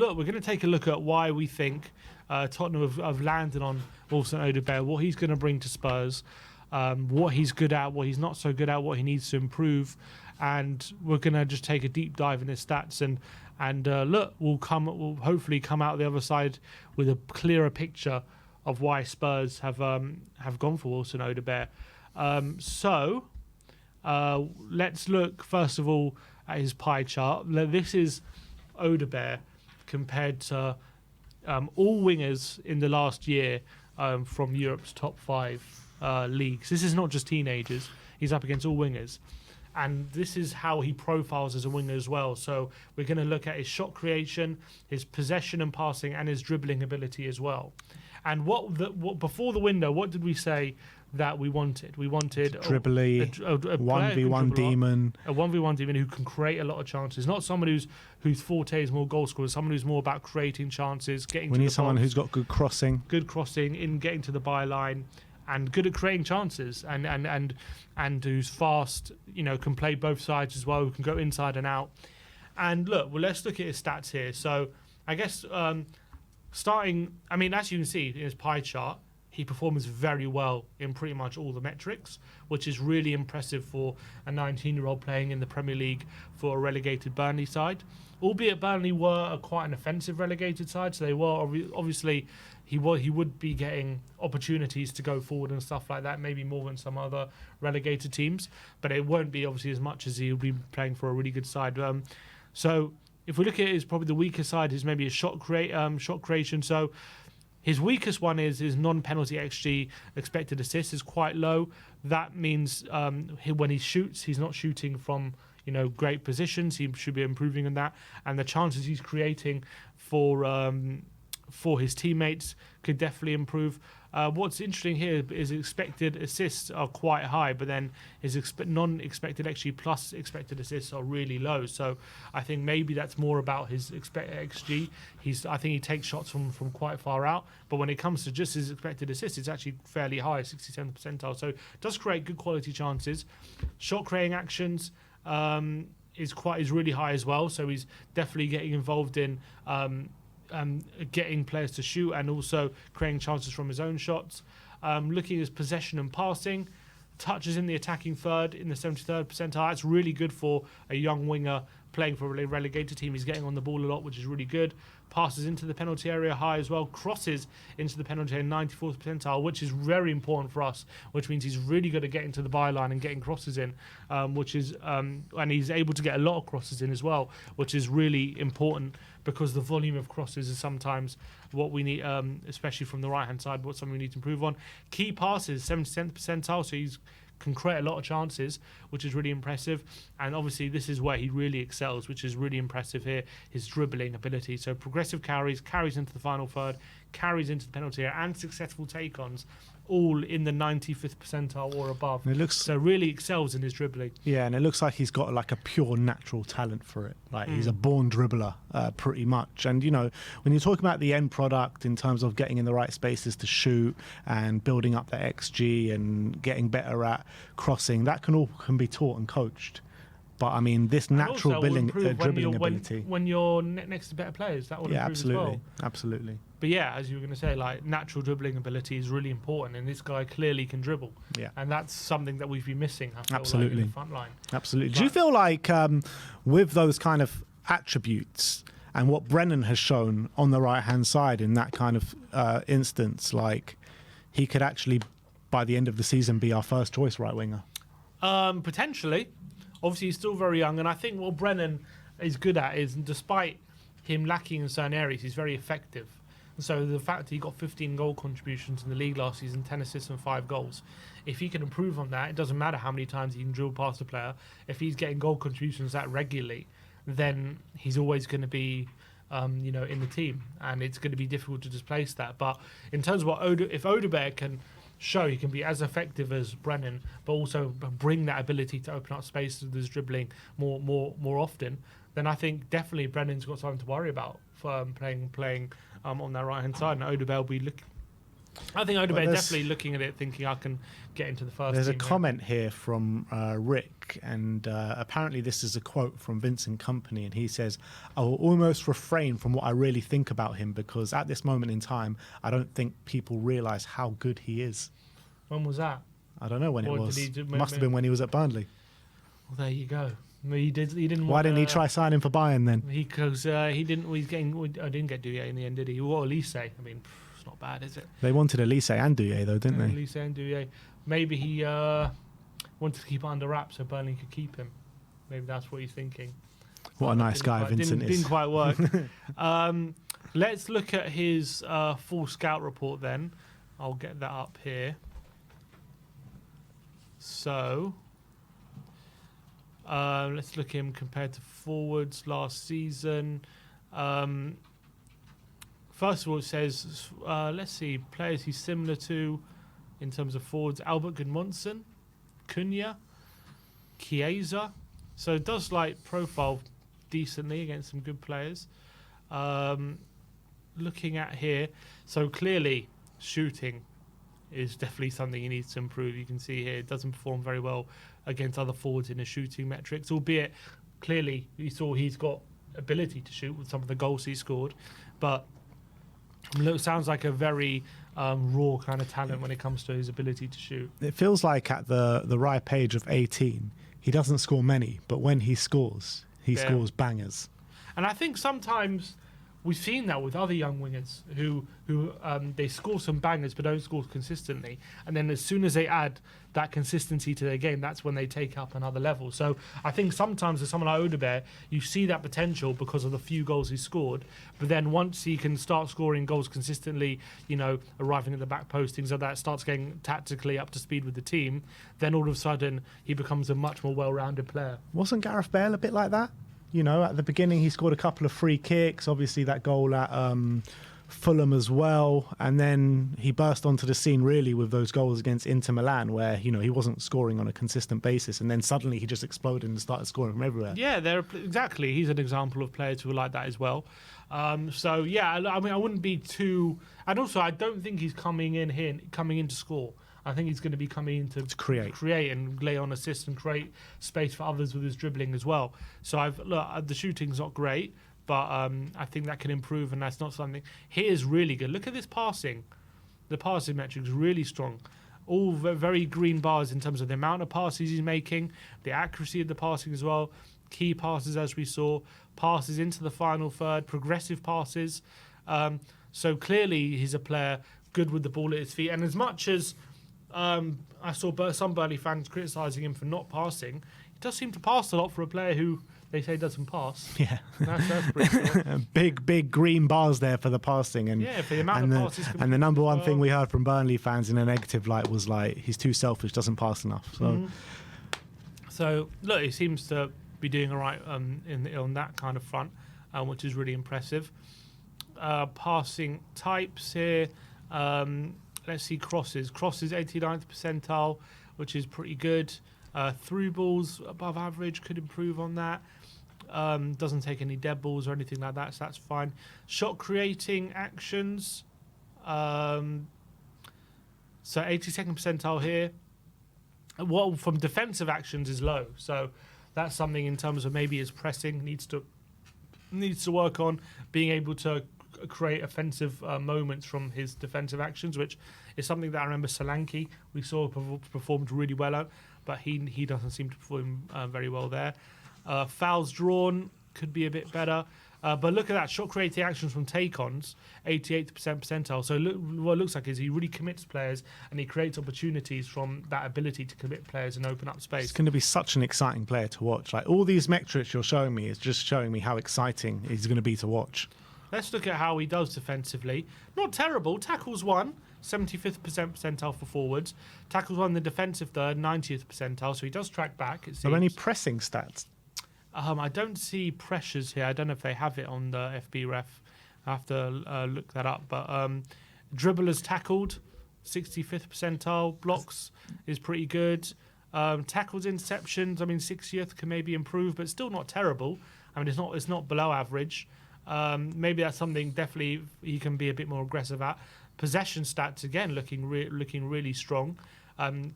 look, we're going to take a look at why we think Tottenham have landed on Wilson Odobert, what he's going to bring to Spurs, what he's good at, what he's not so good at, what he needs to improve, and we're going to just take a deep dive in his stats and look, we'll hopefully come out the other side with a clearer picture of why Spurs have gone for Wilson Odobert. So let's look first of all at his pie chart. This is Odobert compared to all wingers in the last year from Europe's top 5 leagues. This is not just teenagers. He's up against all wingers. And this is how he profiles as a winger as well. So we're going to look at his shot creation, his possession and passing, and his dribbling ability as well. And what before the window, what did we say that we wanted? We wanted a 1v1 demon. A 1v1 demon who can create a lot of chances. Not someone whose forte is more goal scorers, someone who's more about creating chances, getting to the box. We need someone who's got good crossing. Good crossing, in getting to the byline, and good at creating chances, and who's fast, can play both sides as well, who can go inside and out. And look, let's look at his stats here. So I guess starting, as you can see in his pie chart, he performs very well in pretty much all the metrics, which is really impressive for a 19-year-old playing in the Premier League for a relegated Burnley side. Albeit Burnley were quite an offensive relegated side, so they were obviously he would be getting opportunities to go forward and stuff like that, maybe more than some other relegated teams, but it won't be obviously as much as he'll be playing for a really good side. So if we look at it, is probably the weaker side is maybe a shot creation. So his weakest one is his non-penalty XG, expected assists, is quite low. That means when he shoots, he's not shooting from great positions. He should be improving on that, and the chances he's creating for his teammates could definitely improve. What's interesting here is expected assists are quite high, but then his non-expected XG plus expected assists are really low. So I think maybe that's more about his expected XG. I think he takes shots from quite far out, but when it comes to just his expected assists, it's actually fairly high, 67th percentile. So it does create good quality chances. Shot creating actions is really high as well. So he's definitely getting involved in getting players to shoot and also creating chances from his own shots. Looking at his possession and passing, touches in the attacking third in the 73rd percentile. It's really good for a young winger playing for a relegated team. He's getting on the ball a lot, which is really good. Passes into the penalty area high as well. Crosses into the penalty area 94th percentile, which is very important for us, which means he's really good at getting to the byline and getting crosses in, and he's able to get a lot of crosses in as well, which is really important because the volume of crosses is sometimes what we need, especially from the right-hand side, something we need to improve on. Key passes, 77th percentile, so he's can create a lot of chances, which is really impressive. And obviously this is where he really excels, which is really impressive here, his dribbling ability. So progressive carries into the final third, carries into the penalty area, and successful take-ons, all in the 95th percentile or above. So really excels in his dribbling. Yeah, and it looks like he's got like a pure natural talent for it. Like he's a born dribbler, pretty much. And when you're talking about the end product in terms of getting in the right spaces to shoot and building up the XG and getting better at crossing, that can be taught and coached. But this natural dribbling ability. When you're next to better players, that will improve as well. Absolutely. But yeah, as you were going to say, like natural dribbling ability is really important, and this guy clearly can dribble. Yeah. And that's something that we've been missing. Absolutely. In the front line. Absolutely. Do you feel like with those kind of attributes and what Brennan has shown on the right-hand side in that kind of instance, like he could actually, by the end of the season, be our first choice right winger? Potentially. Obviously, he's still very young, and I think what Brennan is good at is, despite him lacking in certain areas, he's very effective. And so the fact that he got 15 goal contributions in the league last season, 10 assists and 5 goals, if he can improve on that, it doesn't matter how many times he can dribble past a player. If he's getting goal contributions that regularly, then he's always going to be in the team, and it's going to be difficult to displace that. But in terms of if Odobert can show he can be as effective as Brennan, but also bring that ability to open up space with his dribbling more often, then I think definitely Brennan's got something to worry about for playing on that right hand side, and Odobert will be I think Odobert definitely looking at it, thinking I can get into the first There's team. a comment here from Rick, and apparently this is a quote from Vincent Kompany, and he says, "I will almost refrain from what I really think about him because at this moment in time, I don't think people realise how good he is." When was that? I don't know when Or it was. did he Must have been when he was at Burnley. Well, there you go. He didn't. Why didn't he try signing for Bayern then? Because he didn't. I didn't get Douillet in the end, did he? What Elise? I mean, it's not bad, is it? They wanted Elise and Douillet though, didn't they? Elise and Douillet. Maybe he wanted to keep it under wraps so Burnley could keep him. Maybe that's what he's thinking. What a nice guy Vincent is. Didn't quite work. Let's look at his full scout report then. I'll get that up here. So, let's look at him compared to forwards last season. First of all, it says, let's see, players he's similar to in terms of forwards: Albert Gudmundsson, Cunha, Chiesa. So it does like profile decently against some good players. Looking at here, so clearly shooting is definitely something he needs to improve. You can see here it doesn't perform very well against other forwards in the shooting metrics, albeit clearly we saw he's got ability to shoot with some of the goals he scored, but sounds like a very raw kind of talent when it comes to his ability to shoot. It feels like at the ripe age of 18, he doesn't score many, but when he scores, he scores bangers. And I think sometimes we've seen that with other young wingers who they score some bangers but don't score consistently, and then as soon as they add that consistency to their game, that's when they take up another level. So I think sometimes with someone like Odobert, you see that potential because of the few goals he scored, but then once he can start scoring goals consistently, arriving at the back post, things like that, starts getting tactically up to speed with the team, then all of a sudden he becomes a much more well-rounded player. Wasn't Gareth Bale a bit like that? At the beginning he scored a couple of free kicks, obviously that goal at Fulham as well, and then he burst onto the scene really with those goals against Inter Milan where, he wasn't scoring on a consistent basis, and then suddenly he just exploded and started scoring from everywhere. Yeah, exactly. He's an example of players who are like that as well. I wouldn't be too... And also, I don't think he's coming in to score. I think he's going to be coming in to create and lay on assists and create space for others with his dribbling as well. So the shooting's not great, but I think that can improve, and that's not something... He is really good. Look at this passing. The passing metrics really strong. All very green bars in terms of the amount of passes he's making, the accuracy of the passing as well, key passes as we saw, passes into the final third, progressive passes. So clearly he's a player good with the ball at his feet, and as much as I saw some Burnley fans criticising him for not passing, he does seem to pass a lot for a player who they say doesn't pass. Yeah. That's pretty cool. Big green bars there for the passing. And, for the amount of passes. And the number one thing we heard from Burnley fans in a negative light was like, he's too selfish, doesn't pass enough. So, So look, he seems to be doing all right on that kind of front, which is really impressive. Passing types here. Let's see crosses. Crosses 89th percentile, which is pretty good. Through balls above average, could improve on that. Doesn't take any dead balls or anything like that, so that's fine. Shot creating actions. So 82nd percentile here. What from defensive actions is low, so that's something in terms of maybe his pressing needs to work on, being able to create offensive moments from his defensive actions, which is something that I remember Solanke we saw performed really well at, but he doesn't seem to perform very well there. Fouls drawn could be a bit better, but look at that, shot creating actions from take-ons, 88th percentile. So what it looks like is he really commits players and he creates opportunities from that ability to commit players and open up space. It's going to be such an exciting player to watch. Like all these metrics you're showing me is just showing me how exciting he's going to be to watch. Let's look at how he does defensively. Not terrible. Tackles 1, 75th percentile for forwards. Tackles 1 in the defensive third, 90th percentile. So he does track back. Are there any pressing stats? I don't see pressures here. I don't know if they have it on the FB ref. I have to look that up. But dribblers tackled, 65th percentile. Blocks is pretty good. Tackles, interceptions, 60th can maybe improve, but still not terrible. It's not below average. Maybe that's something definitely he can be a bit more aggressive at. Possession stats again looking really strong.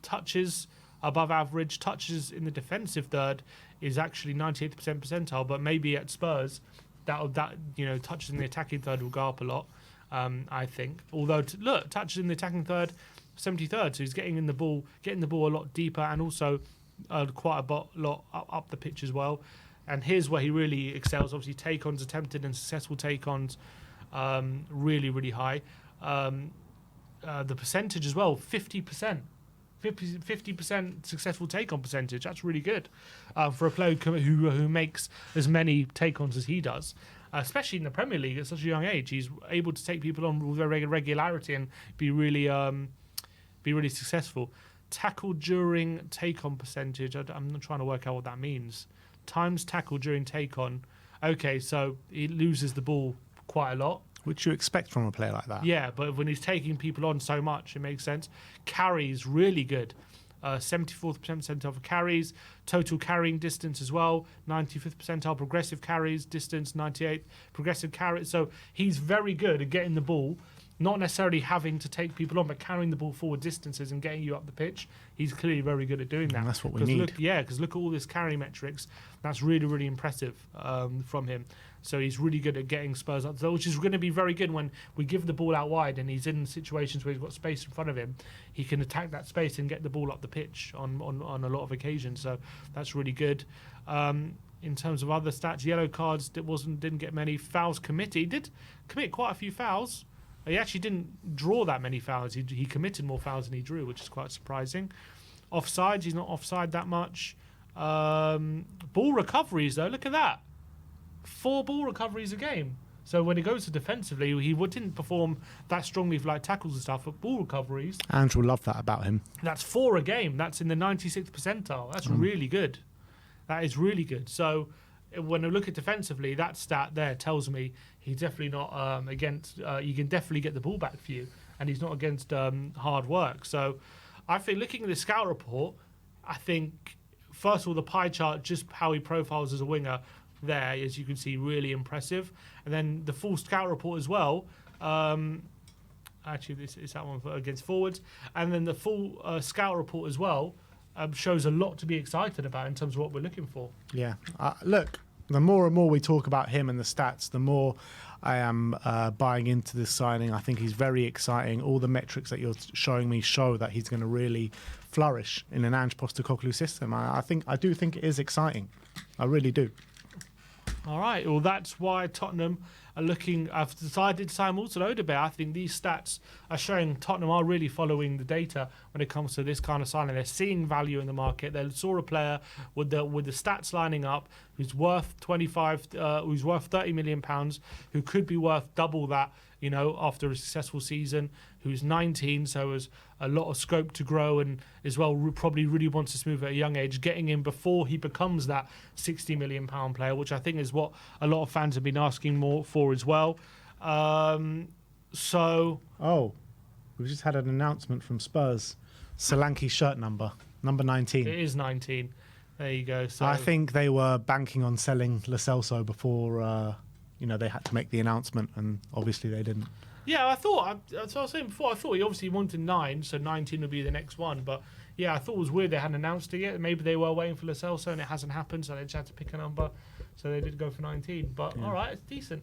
Touches above average. Touches in the defensive third is actually 98th percentile, but maybe at Spurs that touches in the attacking third will go up a lot. I think. Although look, touches in the attacking third, 73rd, so he's getting the ball a lot deeper, and also quite a lot up the pitch as well. And here's where he really excels. Obviously, take-ons attempted and successful take-ons, really high. The percentage as well, 50%. 50% successful take-on percentage. That's really good for a player who makes as many take-ons as he does. Especially in the Premier League at such a young age, he's able to take people on with regularity and be really successful. Tackle during take-on percentage. I'm not trying to work out what that means. Times tackle during take-on. Okay, so he loses the ball quite a lot. Which you expect from a player like that. Yeah, but when he's taking people on so much, it makes sense. Carries, really good. 74th percentile for carries. Total carrying distance as well. 95th percentile. Progressive carries, distance, 98th. Progressive carries. So he's very good at getting the ball, not necessarily having to take people on, but carrying the ball forward distances and getting you up the pitch. He's clearly very good at doing that. And that's what we need. Because look at all this carry metrics. That's really impressive from him. So he's really good at getting Spurs up, which is going to be very good when we give the ball out wide and he's in situations where he's got space in front of him. He can attack that space and get the ball up the pitch on a lot of occasions. So that's really good. In terms of other stats, yellow cards didn't get many. Fouls committed. He did commit quite a few fouls. He actually didn't draw that many fouls. He committed more fouls than he drew, which is quite surprising. Offsides, he's not offside that much. Ball recoveries, though, look at that. 4 ball recoveries a game. So when it goes to defensively, he didn't perform that strongly for like tackles and stuff, but ball recoveries. Ange will love that about him. That's 4 a game. That's in the 96th percentile. That's really good. That is really good. So when I look at defensively, that stat there tells me he's definitely not against. You can definitely get the ball back for you, and he's not against hard work. So I think looking at the scout report, I think first of all the pie chart, just how he profiles as a winger. There, as you can see, really impressive. And then the full scout report as well. Actually, this is that one against forwards. And then the full scout report as well shows a lot to be excited about in terms of what we're looking for. Yeah. Look, the more and more we talk about him and the stats, the more I am buying into this signing. I think he's very exciting. All the metrics that you're showing me show that he's going to really flourish in an Ange Postecoglou system. I do think it is exciting. I really do. All right, well, that's why Tottenham are looking. I've decided to sign also Odobert. I think these stats are showing Tottenham are really following the data when it comes to this kind of signing. They're seeing value in the market. They saw a player with the stats lining up who's worth who's worth £30 million, who could be worth double that, after a successful season, who's 19, so has a lot of scope to grow, and as well probably really wants to move at a young age, getting him before he becomes that £60 million player, which I think is what a lot of fans have been asking more for as well. We've just had an announcement from Spurs. Solanke shirt number 19. It is 19. There you go. So I think they were banking on selling Lo Celso before they had to make the announcement, and obviously they didn't. Yeah, I thought, as I was saying before, I thought he obviously wanted 9, so 19 would be the next one. But yeah, I thought it was weird they hadn't announced it yet. Maybe they were waiting for Lo Celso and it hasn't happened, so they just had to pick a number. So they did go for 19. But all right, it's decent.